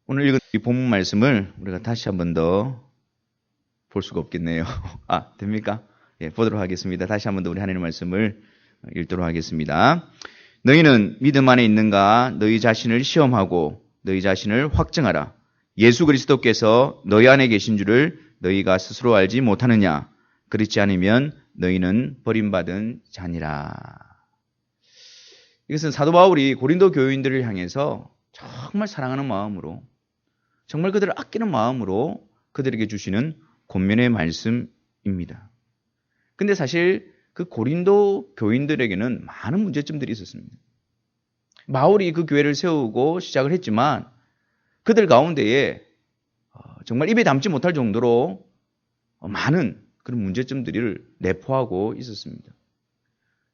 오늘 읽은 이 본문 말씀을 우리가 다시 한 번 더 볼 수가 없겠네요. 됩니까? 예, 보도록 하겠습니다. 다시 한 번 더 우리 하나님의 말씀을 읽도록 하겠습니다. 너희는 믿음 안에 있는가? 너희 자신을 시험하고 너희 자신을 확증하라. 예수 그리스도께서 너희 안에 계신 줄을 너희가 스스로 알지 못하느냐? 그렇지 않으면 너희는 버림받은 자니라. 이것은 사도 바울이 고린도 교인들을 향해서 정말 사랑하는 마음으로, 정말 그들을 아끼는 마음으로 그들에게 주시는 권면의 말씀입니다. 근데 사실 그 고린도 교인들에게는 많은 문제점들이 있었습니다. 바울이 그 교회를 세우고 시작을 했지만 그들 가운데에 정말 입에 담지 못할 정도로 많은 그런 문제점들을 내포하고 있었습니다.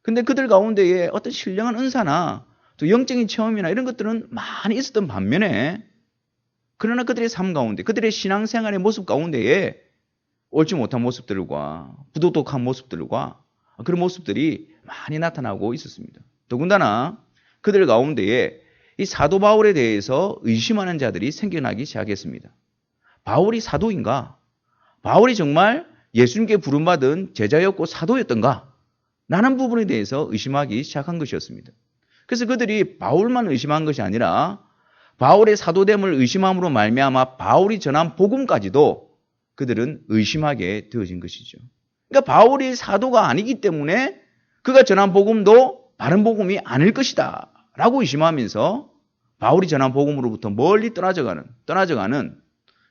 근데 그들 가운데에 어떤 신령한 은사나 또 영적인 체험이나 이런 것들은 많이 있었던 반면에, 그러나 그들의 삶 가운데, 그들의 신앙생활의 모습 가운데에 옳지 못한 모습들과 부도덕한 모습들과 그런 모습들이 많이 나타나고 있었습니다. 더군다나 그들 가운데에 이 사도 바울에 대해서 의심하는 자들이 생겨나기 시작했습니다. 바울이 사도인가? 바울이 정말 예수님께 부름받은 제자였고 사도였던가? 라는 부분에 대해서 의심하기 시작한 것이었습니다. 그래서 그들이 바울만 의심한 것이 아니라 바울의 사도됨을 의심함으로 말미암아 바울이 전한 복음까지도 그들은 의심하게 되어진 것이죠. 그러니까 바울이 사도가 아니기 때문에 그가 전한 복음도 바른 복음이 아닐 것이다 라고 의심하면서 바울이 전한 복음으로부터 멀리 떠나져가는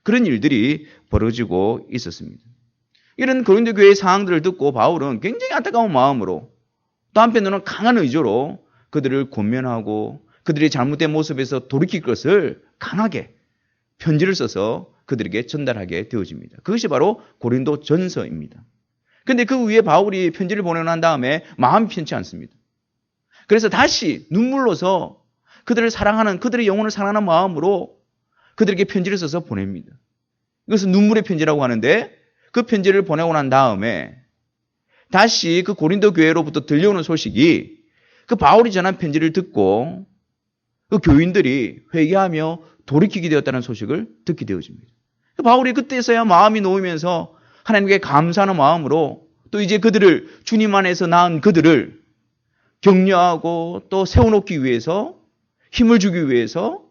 그런 일들이 벌어지고 있었습니다. 이런 고린도 교회의 상황들을 듣고 바울은 굉장히 안타까운 마음으로, 또 한편으로는 강한 의지로 그들을 권면하고 그들의 잘못된 모습에서 돌이킬 것을 강하게 편지를 써서 그들에게 전달하게 되어집니다. 그것이 바로 고린도 전서입니다. 그런데 그 위에 바울이 편지를 보내고 난 다음에 마음이 편치 않습니다. 그래서 다시 눈물로서 그들을 사랑하는, 그들의 영혼을 사랑하는 마음으로 그들에게 편지를 써서 보냅니다. 이것은 눈물의 편지라고 하는데, 그 편지를 보내고 난 다음에 다시 그 고린도 교회로부터 들려오는 소식이 그 바울이 전한 편지를 듣고 그 교인들이 회개하며 돌이키게 되었다는 소식을 듣게 되어집니다. 바울이 그때서야 마음이 놓이면서 하나님께 감사하는 마음으로 또 이제 그들을, 주님 안에서 낳은 그들을 격려하고 또 세워놓기 위해서, 힘을 주기 위해서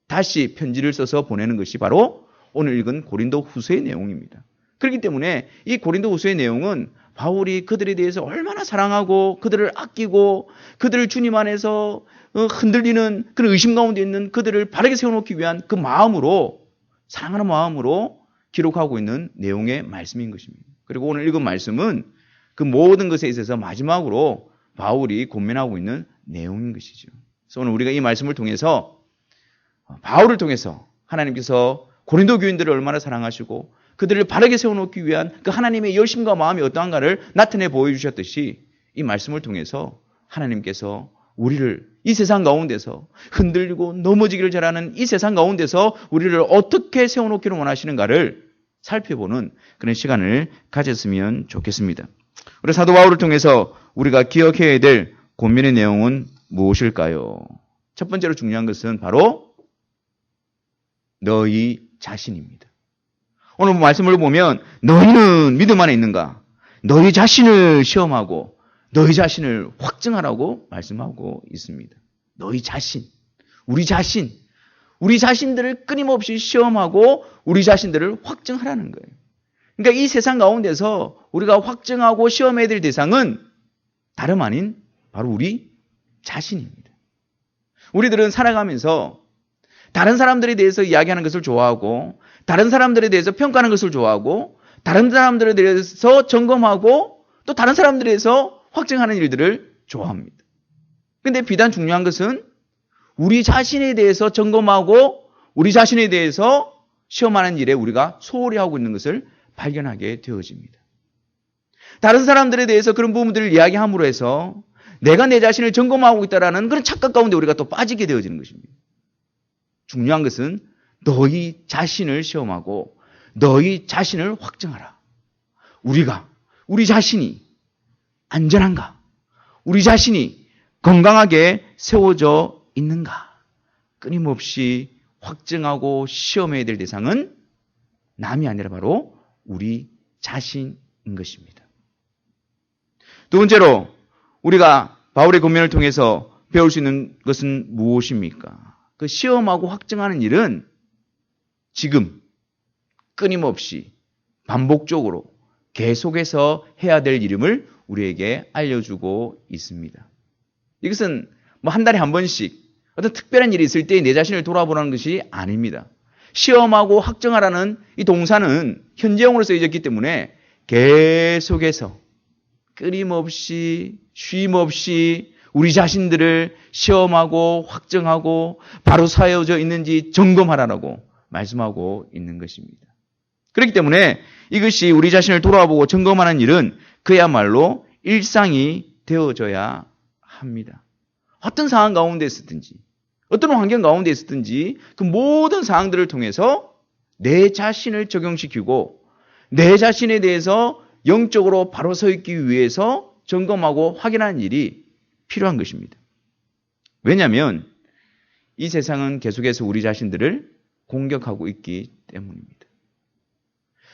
다시 편지를 써서 보내는 것이 바로 오늘 읽은 고린도 후서의 내용입니다. 그렇기 때문에 이 고린도 후서의 내용은 바울이 그들에 대해서 얼마나 사랑하고 그들을 아끼고 그들을 주님 안에서 흔들리는 그런 의심 가운데 있는 그들을 바르게 세워놓기 위한 그 마음으로, 사랑하는 마음으로 기록하고 있는 내용의 말씀인 것입니다. 그리고 오늘 읽은 말씀은 그 모든 것에 있어서 마지막으로 바울이 권면하고 있는 내용인 것이죠. 그래서 오늘 우리가 이 말씀을 통해서, 바울을 통해서 하나님께서 고린도 교인들을 얼마나 사랑하시고 그들을 바르게 세워놓기 위한 그 하나님의 열심과 마음이 어떠한가를 나타내 보여주셨듯이, 이 말씀을 통해서 하나님께서 우리를 이 세상 가운데서 흔들리고 넘어지기를 잘하는 이 세상 가운데서 우리를 어떻게 세워놓기를 원하시는가를 살펴보는 그런 시간을 가졌으면 좋겠습니다. 우리 사도 바울을 통해서 우리가 기억해야 될 권면의 내용은 무엇일까요? 첫 번째로 중요한 것은 바로 너희 자신입니다. 오늘 말씀을 보면 너희는 믿음 안에 있는가? 너희 자신을 시험하고 너희 자신을 확증하라고 말씀하고 있습니다. 너희 자신, 우리 자신들을 끊임없이 시험하고 우리 자신들을 확증하라는 거예요. 그러니까 이 세상 가운데서 우리가 확증하고 시험해야 될 대상은 다름 아닌 바로 우리 자신입니다. 우리들은 살아가면서 다른 사람들에 대해서 이야기하는 것을 좋아하고, 다른 사람들에 대해서 평가하는 것을 좋아하고, 다른 사람들에 대해서 점검하고, 또 다른 사람들에 대해서 확증하는 일들을 좋아합니다. 그런데 비단 중요한 것은 우리 자신에 대해서 점검하고 우리 자신에 대해서 시험하는 일에 우리가 소홀히 하고 있는 것을 발견하게 되어집니다. 다른 사람들에 대해서 그런 부분들을 이야기함으로 해서 내가 내 자신을 점검하고 있다는 그런 착각 가운데 우리가 또 빠지게 되어지는 것입니다. 중요한 것은 너희 자신을 시험하고 너희 자신을 확증하라. 우리 자신이 안전한가? 우리 자신이 건강하게 세워져 있는가? 끊임없이 확증하고 시험해야 될 대상은 남이 아니라 바로 우리 자신인 것입니다. 두 번째로 우리가 바울의 권면을 통해서 배울 수 있는 것은 무엇입니까? 그 시험하고 확증하는 일은 지금 끊임없이 반복적으로 계속해서 해야 될 일임을 우리에게 알려주고 있습니다. 이것은 한 달에 한 번씩 어떤 특별한 일이 있을 때 내 자신을 돌아보라는 것이 아닙니다. 시험하고 확정하라는 이 동사는 현재형으로 쓰여졌기 때문에 계속해서 끊임없이 쉼없이 우리 자신들을 시험하고 확정하고 바로 세워져 있는지 점검하라고 말씀하고 있는 것입니다. 그렇기 때문에 이것이 우리 자신을 돌아보고 점검하는 일은 그야말로 일상이 되어져야 합니다. 어떤 상황 가운데 있었든지 어떤 환경 가운데 있었든지 그 모든 상황들을 통해서 내 자신을 적용시키고 내 자신에 대해서 영적으로 바로 서 있기 위해서 점검하고 확인하는 일이 필요한 것입니다. 왜냐하면 이 세상은 계속해서 우리 자신들을 공격하고 있기 때문입니다.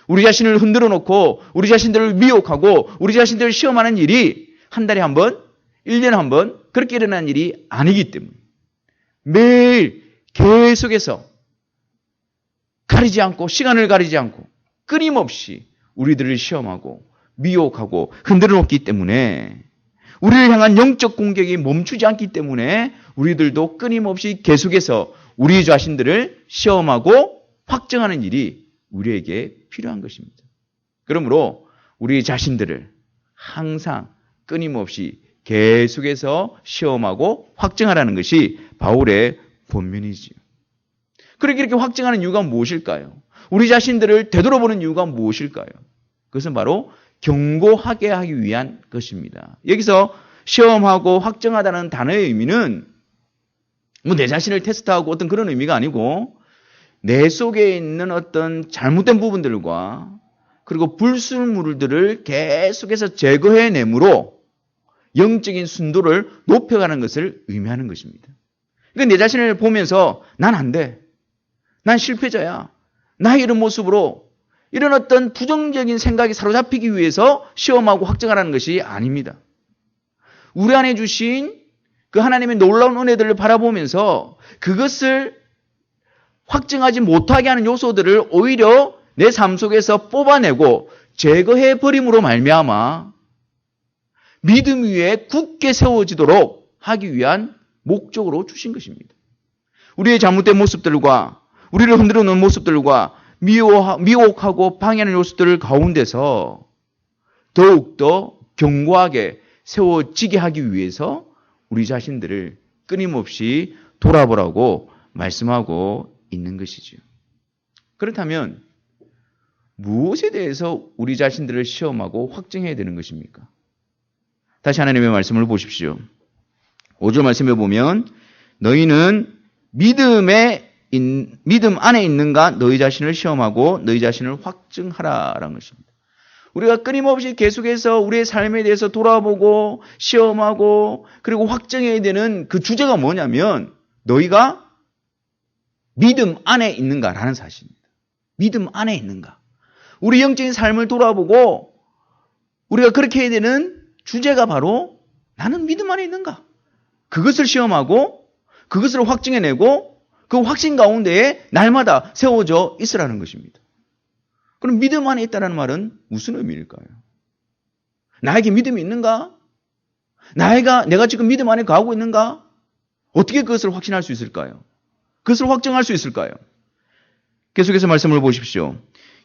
우리 자신을 흔들어 놓고 우리 자신들을 미혹하고 우리 자신들을 시험하는 일이 한 달에 한 번, 1년에 한 번 그렇게 일어나는 일이 아니기 때문에 매일 계속해서 가리지 않고 시간을 가리지 않고 끊임없이 우리들을 시험하고 미혹하고 흔들어 놓기 때문에 우리를 향한 영적 공격이 멈추지 않기 때문에 우리들도 끊임없이 계속해서 우리 자신들을 시험하고 확정하는 일이 우리에게 필요한 것입니다. 그러므로 우리 자신들을 항상 끊임없이 계속해서 시험하고 확증하라는 것이 바울의 본면이지요. 그렇게 이렇게 확증하는 이유가 무엇일까요? 우리 자신들을 되돌아보는 이유가 무엇일까요? 그것은 바로 경고하게 하기 위한 것입니다. 여기서 시험하고 확증하다는 단어의 의미는 내 자신을 테스트하고 어떤 그런 의미가 아니고 내 속에 있는 어떤 잘못된 부분들과 그리고 불순물들을 계속해서 제거해내므로 영적인 순도를 높여가는 것을 의미하는 것입니다. 그러니까 내 자신을 보면서 난 안 돼. 난 실패자야. 나의 이런 모습으로 이런 어떤 부정적인 생각이 사로잡히기 위해서 시험하고 확증하라는 것이 아닙니다. 우리 안에 주신 그 하나님의 놀라운 은혜들을 바라보면서 그것을 확증하지 못하게 하는 요소들을 오히려 내 삶 속에서 뽑아내고 제거해버림으로 말미암아 믿음 위에 굳게 세워지도록 하기 위한 목적으로 주신 것입니다. 우리의 잘못된 모습들과 우리를 흔들어 놓은 모습들과 미혹하고 방해하는 요소들 가운데서 더욱더 견고하게 세워지게 하기 위해서 우리 자신들을 끊임없이 돌아보라고 말씀하고 있는 것이죠. 그렇다면 무엇에 대해서 우리 자신들을 시험하고 확증해야 되는 것입니까? 다시 하나님의 말씀을 보십시오. 5절 말씀에 보면 너희는 믿음 안에 있는가 너희 자신을 시험하고 너희 자신을 확증하라라는 것입니다. 우리가 끊임없이 계속해서 우리의 삶에 대해서 돌아보고 시험하고 그리고 확증해야 되는 그 주제가 뭐냐면 너희가 믿음 안에 있는가라는 사실입니다. 믿음 안에 있는가. 우리 영적인 삶을 돌아보고 우리가 그렇게 해야 되는 주제가 바로 나는 믿음 안에 있는가. 그것을 시험하고 그것을 확증해내고 그 확신 가운데에 날마다 세워져 있으라는 것입니다. 그럼 믿음 안에 있다는 말은 무슨 의미일까요? 나에게 믿음이 있는가? 내가 지금 믿음 안에 가고 있는가? 어떻게 그것을 확신할 수 있을까요? 그것을 확증할 수 있을까요? 계속해서 말씀을 보십시오.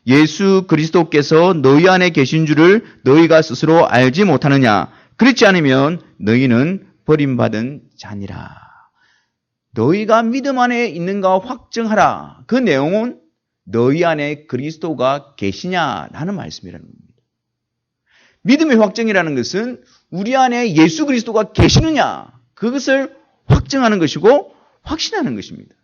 예수 그리스도께서 너희 안에 계신 줄을 너희가 스스로 알지 못하느냐? 그렇지 않으면 너희는 버림받은 자니라. 너희가 믿음 안에 있는가 확증하라. 그 내용은 너희 안에 그리스도가 계시냐라는 말씀이라는 겁니다. 믿음의 확증이라는 것은 우리 안에 예수 그리스도가 계시느냐 그것을 확증하는 것이고 확신하는 것입니다.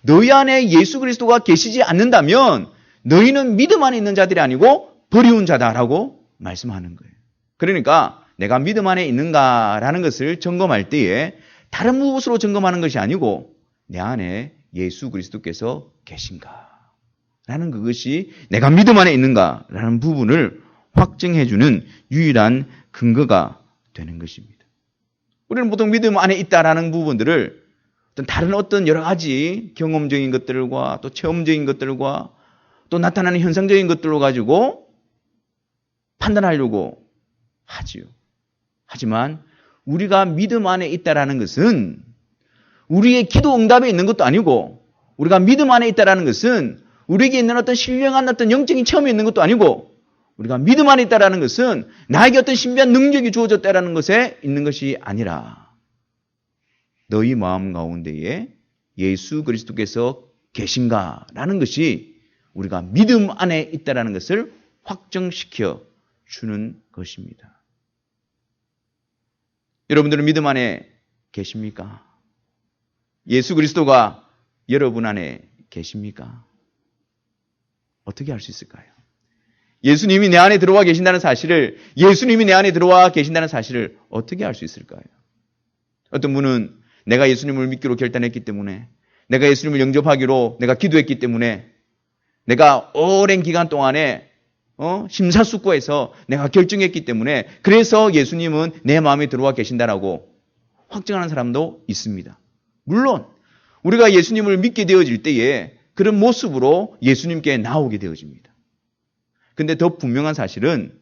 너희 안에 예수 그리스도가 계시지 않는다면 너희는 믿음 안에 있는 자들이 아니고 버리운 자다라고 말씀하는 거예요. 그러니까 내가 믿음 안에 있는가라는 것을 점검할 때에 다른 무엇으로 점검하는 것이 아니고 내 안에 예수 그리스도께서 계신가? 라는 그것이 내가 믿음 안에 있는가? 라는 부분을 확증해주는 유일한 근거가 되는 것입니다. 우리는 보통 믿음 안에 있다라는 부분들을 다른 어떤 여러 가지 경험적인 것들과 또 체험적인 것들과 또 나타나는 현상적인 것들로 가지고 판단하려고 하지요. 하지만 우리가 믿음 안에 있다라는 것은 우리의 기도 응답에 있는 것도 아니고, 우리가 믿음 안에 있다라는 것은 우리에게 있는 어떤 신령한 어떤 영적인 체험이 있는 것도 아니고, 우리가 믿음 안에 있다라는 것은 나에게 어떤 신비한 능력이 주어졌다라는 것에 있는 것이 아니라, 너희 마음 가운데에 예수 그리스도께서 계신가라는 것이 우리가 믿음 안에 있다라는 것을 확정시켜 주는 것입니다. 여러분들은 믿음 안에 계십니까? 예수 그리스도가 여러분 안에 계십니까? 어떻게 알 수 있을까요? 예수님이 내 안에 들어와 계신다는 사실을, 예수님이 내 안에 들어와 계신다는 사실을 어떻게 알 수 있을까요? 어떤 분은 내가 예수님을 믿기로 결단했기 때문에, 내가 예수님을 영접하기로 내가 기도했기 때문에, 내가 오랜 기간 동안에 심사숙고해서 내가 결정했기 때문에 그래서 예수님은 내 마음에 들어와 계신다라고 확증하는 사람도 있습니다. 물론 우리가 예수님을 믿게 되어질 때에 그런 모습으로 예수님께 나오게 되어집니다. 근데 더 분명한 사실은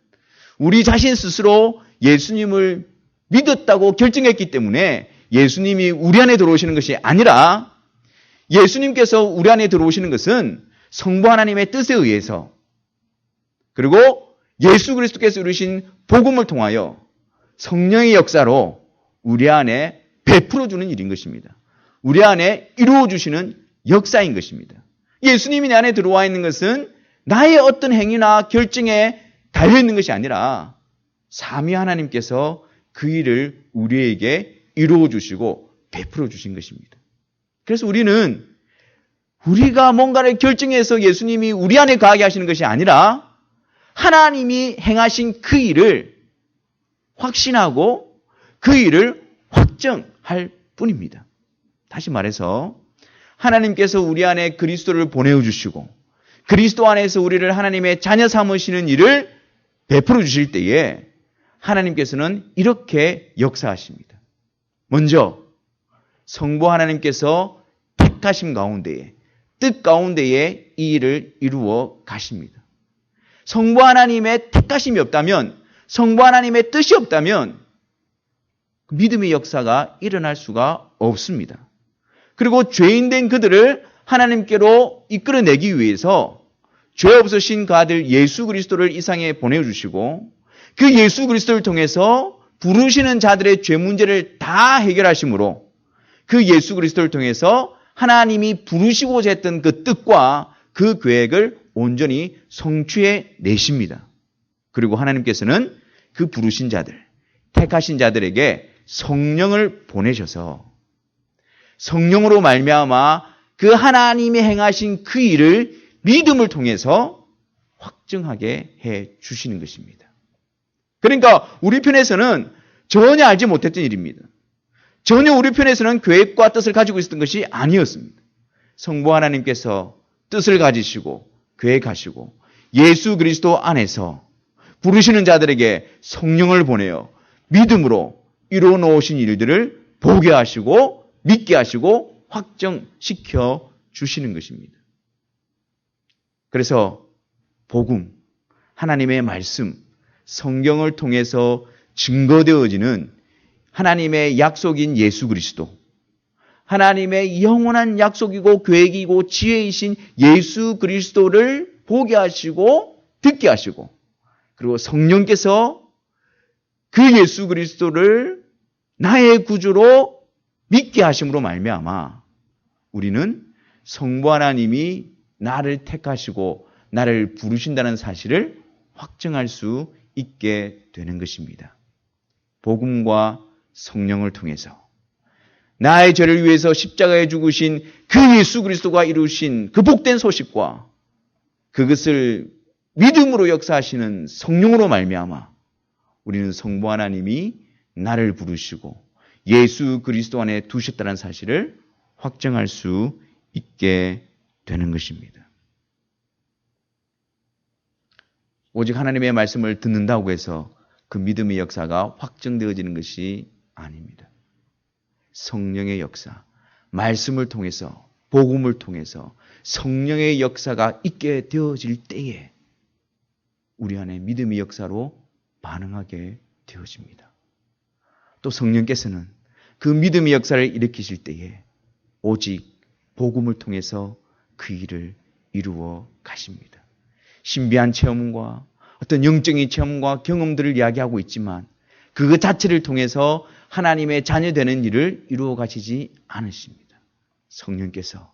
우리 자신 스스로 예수님을 믿었다고 결정했기 때문에 예수님이 우리 안에 들어오시는 것이 아니라, 예수님께서 우리 안에 들어오시는 것은 성부 하나님의 뜻에 의해서, 그리고 예수 그리스도께서 이루신 복음을 통하여 성령의 역사로 우리 안에 베풀어주는 일인 것입니다. 우리 안에 이루어주시는 역사인 것입니다. 예수님이 내 안에 들어와 있는 것은 나의 어떤 행위나 결정에 달려있는 것이 아니라 삼위 하나님께서 그 일을 우리에게 이루어주시고 베풀어주신 것입니다. 그래서 우리는 우리가 뭔가를 결정해서 예수님이 우리 안에 거하게 하시는 것이 아니라 하나님이 행하신 그 일을 확신하고 그 일을 확정할 뿐입니다. 다시 말해서 하나님께서 우리 안에 그리스도를 보내주시고 그리스도 안에서 우리를 하나님의 자녀 삼으시는 일을 베풀어 주실 때에 하나님께서는 이렇게 역사하십니다. 먼저 성부 하나님께서 택하심 가운데에, 뜻 가운데에 이 일을 이루어 가십니다. 성부 하나님의 택하심이 없다면, 성부 하나님의 뜻이 없다면 믿음의 역사가 일어날 수가 없습니다. 그리고 죄인된 그들을 하나님께로 이끌어내기 위해서 죄 없으신 그 아들 예수 그리스도를 이 상에 보내주시고 그 예수 그리스도를 통해서 부르시는 자들의 죄 문제를 다 해결하심으로 그 예수 그리스도를 통해서 하나님이 부르시고자 했던 그 뜻과 그 계획을 온전히 성취해 내십니다. 그리고 하나님께서는 그 부르신 자들, 택하신 자들에게 성령을 보내셔서 성령으로 말미암아 그 하나님이 행하신 그 일을 믿음을 통해서 확증하게 해 주시는 것입니다. 그러니까 우리 편에서는 전혀 알지 못했던 일입니다. 전혀 우리 편에서는 계획과 뜻을 가지고 있었던 것이 아니었습니다. 성부 하나님께서 뜻을 가지시고 계획하시고 예수 그리스도 안에서 부르시는 자들에게 성령을 보내어 믿음으로 이루어 놓으신 일들을 보게 하시고 믿게 하시고 확정시켜 주시는 것입니다. 그래서 복음, 하나님의 말씀, 성경을 통해서 증거되어지는 하나님의 약속인 예수 그리스도, 하나님의 영원한 약속이고 계획이고 지혜이신 예수 그리스도를 보게 하시고 듣게 하시고, 그리고 성령께서 그 예수 그리스도를 나의 구주로 믿게 하심으로 말미암아 우리는 성부 하나님이 나를 택하시고 나를 부르신다는 사실을 확증할 수 있게 되는 것입니다. 복음과 성령을 통해서 나의 죄를 위해서 십자가에 죽으신 그 예수 그리스도가 이루신 그 복된 소식과 그것을 믿음으로 역사하시는 성령으로 말미암아 우리는 성부 하나님이 나를 부르시고 예수 그리스도 안에 두셨다는 사실을 확정할 수 있게 되는 것입니다. 오직 하나님의 말씀을 듣는다고 해서 그 믿음의 역사가 확정되어지는 것이 아닙니다. 성령의 역사, 말씀을 통해서, 복음을 통해서 성령의 역사가 있게 되어질 때에 우리 안에 믿음의 역사로 반응하게 되어집니다. 또 성령께서는 그 믿음의 역사를 일으키실 때에 오직 복음을 통해서 그 일을 이루어 가십니다. 신비한 체험과 어떤 영적인 체험과 경험들을 이야기하고 있지만 그 자체를 통해서 하나님의 자녀되는 일을 이루어 가시지 않으십니다. 성령께서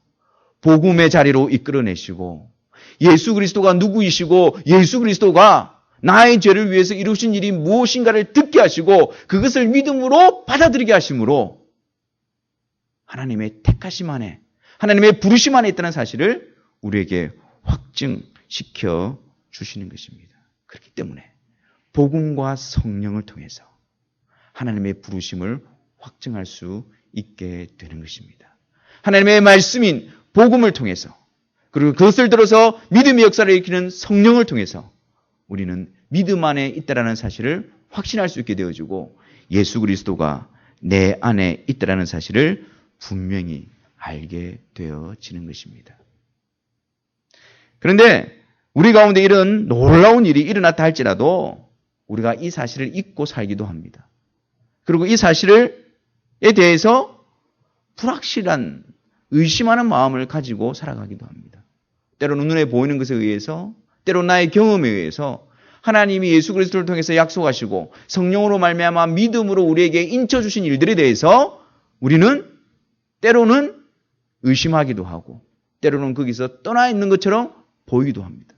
복음의 자리로 이끌어내시고 예수 그리스도가 누구이시고 예수 그리스도가 나의 죄를 위해서 이루신 일이 무엇인가를 듣게 하시고 그것을 믿음으로 받아들이게 하심으로 하나님의 택하심 안에 하나님의 부르심 안에 있다는 사실을 우리에게 확증시켜 주시는 것입니다. 그렇기 때문에 복음과 성령을 통해서 하나님의 부르심을 확증할 수 있게 되는 것입니다. 하나님의 말씀인 복음을 통해서 그리고 그것을 들어서 믿음의 역사를 일으키는 성령을 통해서 우리는 믿음 안에 있다라는 사실을 확신할 수 있게 되어지고 예수 그리스도가 내 안에 있다라는 사실을 분명히 알게 되어지는 것입니다. 그런데 우리 가운데 이런 놀라운 일이 일어났다 할지라도 우리가 이 사실을 잊고 살기도 합니다. 그리고 이 사실에 대해서 불확실한 의심하는 마음을 가지고 살아가기도 합니다. 때로는 눈에 보이는 것에 의해서 때로는 나의 경험에 의해서 하나님이 예수 그리스도를 통해서 약속하시고 성령으로 말미암아 믿음으로 우리에게 인쳐주신 일들에 대해서 우리는 때로는 의심하기도 하고 때로는 거기서 떠나 있는 것처럼 보이기도 합니다.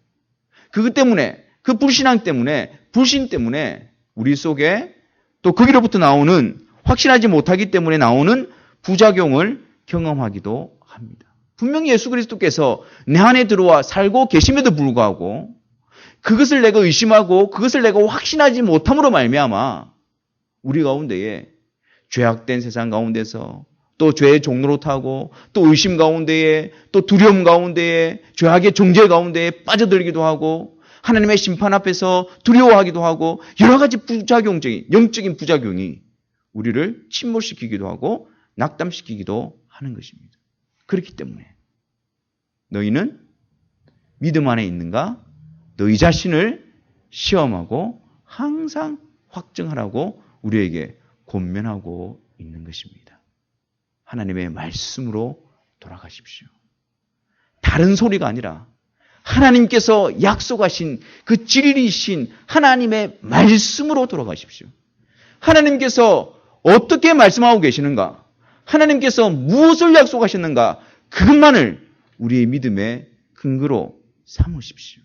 그것 때문에 그 불신앙 때문에 불신 때문에 우리 속에 또 거기로부터 나오는 확신하지 못하기 때문에 나오는 부작용을 경험하기도 합니다. 분명히 예수 그리스도께서 내 안에 들어와 살고 계심에도 불구하고 그것을 내가 의심하고 그것을 내가 확신하지 못함으로 말미암아 우리 가운데에 죄악된 세상 가운데서 또 죄의 종로로 타고 또 의심 가운데에 또 두려움 가운데에 죄악의 정죄 가운데에 빠져들기도 하고 하나님의 심판 앞에서 두려워하기도 하고 여러 가지 부작용적인 영적인 부작용이 우리를 침몰시키기도 하고 낙담시키기도 하는 것입니다. 그렇기 때문에 너희는 믿음 안에 있는가? 너희 자신을 시험하고 항상 확증하라고 우리에게 권면하고 있는 것입니다. 하나님의 말씀으로 돌아가십시오. 다른 소리가 아니라 하나님께서 약속하신 그 진리이신 하나님의 말씀으로 돌아가십시오. 하나님께서 어떻게 말씀하고 계시는가? 하나님께서 무엇을 약속하셨는가? 그것만을 우리의 믿음의 근거로 삼으십시오.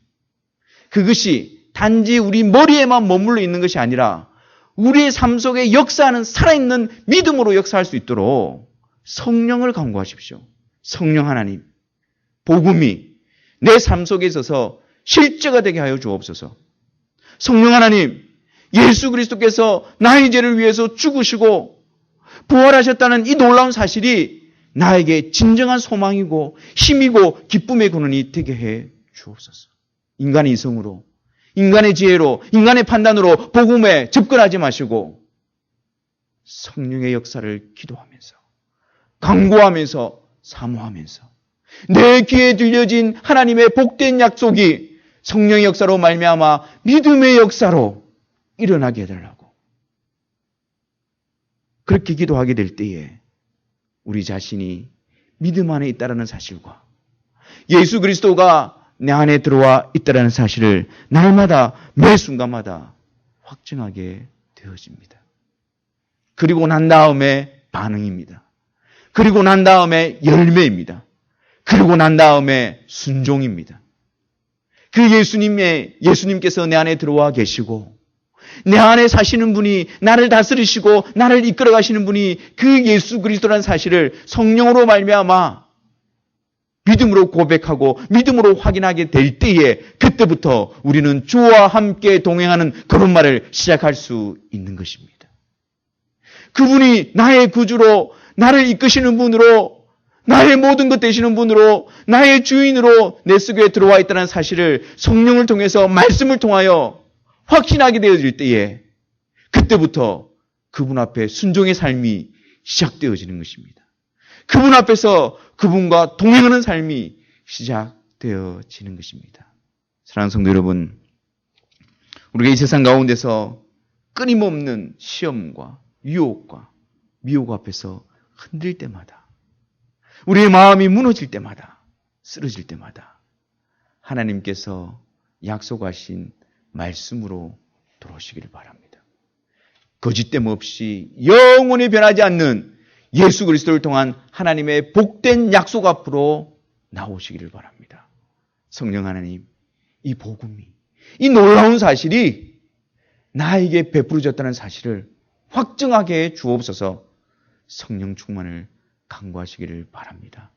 그것이 단지 우리 머리에만 머물러 있는 것이 아니라 우리의 삶 속에 역사하는 살아있는 믿음으로 역사할 수 있도록 성령을 간구하십시오. 성령 하나님, 복음이 내 삶 속에 있어서 실제가 되게 하여 주옵소서. 성령 하나님, 예수 그리스도께서 나의 죄를 위해서 죽으시고 부활하셨다는 이 놀라운 사실이 나에게 진정한 소망이고 힘이고 기쁨의 근원이 되게 해 주옵소서. 인간의 이성으로, 인간의 지혜로, 인간의 판단으로 복음에 접근하지 마시고 성령의 역사를 기도하면서 간구하면서 사모하면서 내 귀에 들려진 하나님의 복된 약속이 성령의 역사로 말미암아 믿음의 역사로 일어나게 해달라고 그렇게 기도하게 될 때에 우리 자신이 믿음 안에 있다는 사실과 예수 그리스도가 내 안에 들어와 있다는 사실을 날마다 매 순간마다 확증하게 되어집니다. 그리고 난 다음에 반응입니다. 그리고 난 다음에 열매입니다. 그리고 난 다음에 순종입니다. 그 예수님께서 내 안에 들어와 계시고 내 안에 사시는 분이 나를 다스리시고 나를 이끌어 가시는 분이 그 예수 그리스도라는 사실을 성령으로 말미암아 믿음으로 고백하고 믿음으로 확인하게 될 때에 그때부터 우리는 주와 함께 동행하는 걸음마를 시작할 수 있는 것입니다. 그분이 나의 구주로 나를 이끄시는 분으로 나의 모든 것 되시는 분으로, 나의 주인으로 내 속에 들어와 있다는 사실을 성령을 통해서, 말씀을 통하여 확신하게 되어질 때에 그때부터 그분 앞에 순종의 삶이 시작되어지는 것입니다. 그분 앞에서 그분과 동행하는 삶이 시작되어지는 것입니다. 사랑하는 성도 여러분, 우리가 이 세상 가운데서 끊임없는 시험과 유혹과 미혹 앞에서 흔들릴 때마다, 우리의 마음이 무너질 때마다, 쓰러질 때마다 하나님께서 약속하신 말씀으로 돌아오시기를 바랍니다. 거짓됨 없이 영원히 변하지 않는 예수 그리스도를 통한 하나님의 복된 약속 앞으로 나오시기를 바랍니다. 성령 하나님, 이 복음이, 이 놀라운 사실이 나에게 베풀어졌다는 사실을 확증하게 해 주옵소서. 성령 충만을 간구하시기를 바랍니다.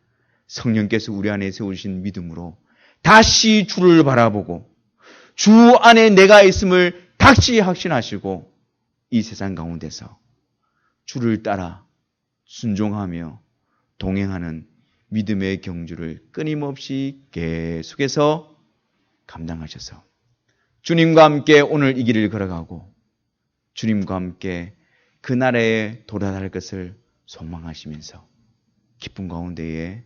성령께서 우리 안에 세우신 믿음으로 다시 주를 바라보고 주 안에 내가 있음을 다시 확신하시고 이 세상 가운데서 주를 따라 순종하며 동행하는 믿음의 경주를 끊임없이 계속해서 감당하셔서 주님과 함께 오늘 이 길을 걸어가고 주님과 함께 그 나라에 도달할 것을 소망하시면서 기쁨 가운데에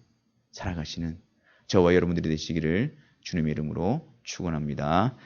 살아가시는 저와 여러분들이 되시기를 주님의 이름으로 축원합니다.